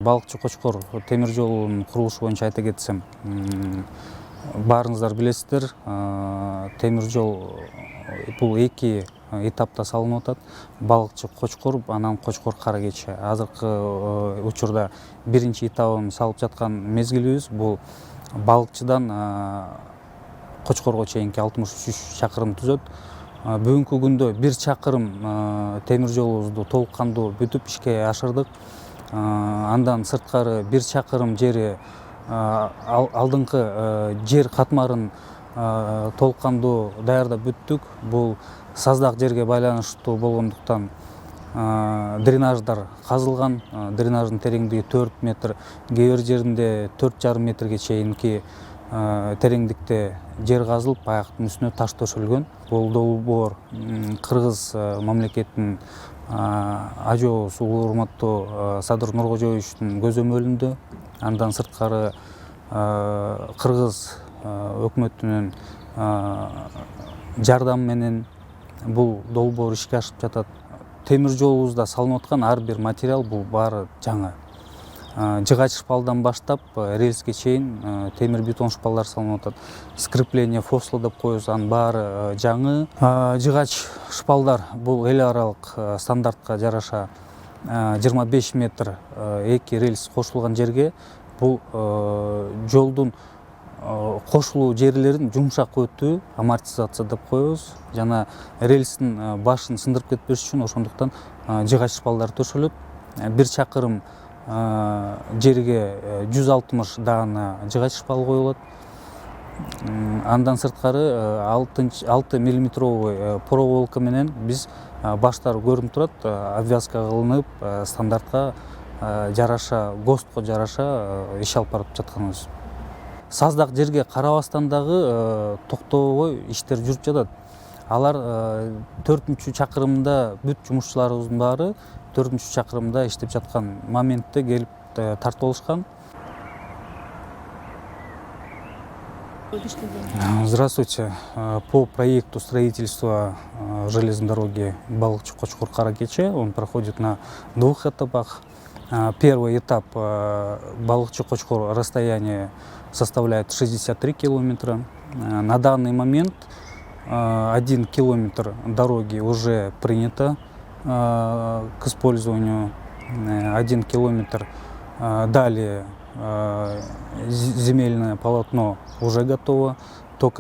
Балыкчы Кочкор темир жолунун курулушу боюнча айта кетсем, баарыңыздар билесиздер, темир жол бул эки этапта салынып атат. Балыкчы Кочкор, анан Кочкор Кара Кечи. Азыркы учурда биринчи этабын салып жаткан мезгилибиз бул Балыкчыдан Кочкорго чейинки 63 чакырым түзөт. Бүгүнкү күндө 1 чакырым темир жолубузду толук кандуу бүтүп ишке ашырдык. Андан сырткары 1 чакырым жери алдыңкы жер катмарын толук кандуу даярдап бүттүк. Бул саздак жерге байланыштуу болгондуктан дренаждар казылган. Дренаждын тереңдиги 4 метр, кээ бир жеринде 4,5 метрге чейинки тереңдикте жер казылып, аяктын үстүнө таш төшөлгөн. Бул долбоор Кыргыз мамлекетинин ажообуз урматтуу Садыр Нуркожоевичтин көзөмөлүндө. Андан сырткары Кыргыз өкмөтүнүн жардамы менен бул долбоор ишке ашып жатат. Темир жолубузда салынып аткан ар бир материал бул баары жаңы. Жыгач шпалдан баштап рельске чейин темир бетон шпалдар салынып атат. Скрепление фосла деп коебуз, анын баары жаңы. Жыгач шпалдар бул эл аралык стандартка жараша 25 метр эки рельс кошулган жерге бул жолдун кошулуу жерлерин жумшак өтүү, амортизация деп коебуз. Жана рельстин башын сындырып кетпеш үчүн ошондуктан жыгач шпалдар төшөлөт. 1 чакырым жерге 160 даана жыгач шпал коюлат. Андан сырткары 6 миллиметровый проволока менен биз баштары көрүнүп турат, обвязка кылынып, стандартка жараша, ГОСТко жараша иш алып барып жатканыбыз. Саздак жерге карабастан дагы токтобой иштер жүрүп жатат. Алар 4 чакырымда бүт жумушчуларыбыздын баары 4 чакырымда иштеп жаткан моментте келип тартып алышкан. Здравствуйте. По проекту строительства железной дороги Балыкчы Кочкор Кара Кечи он проходит на 2 этапах. Первый этап Балыкчы Кочкор расстояние составляет 63 километра. На данный момент 1 километр дороги уже принято к использованию. 1 километр далее земельное полотно уже готово. Только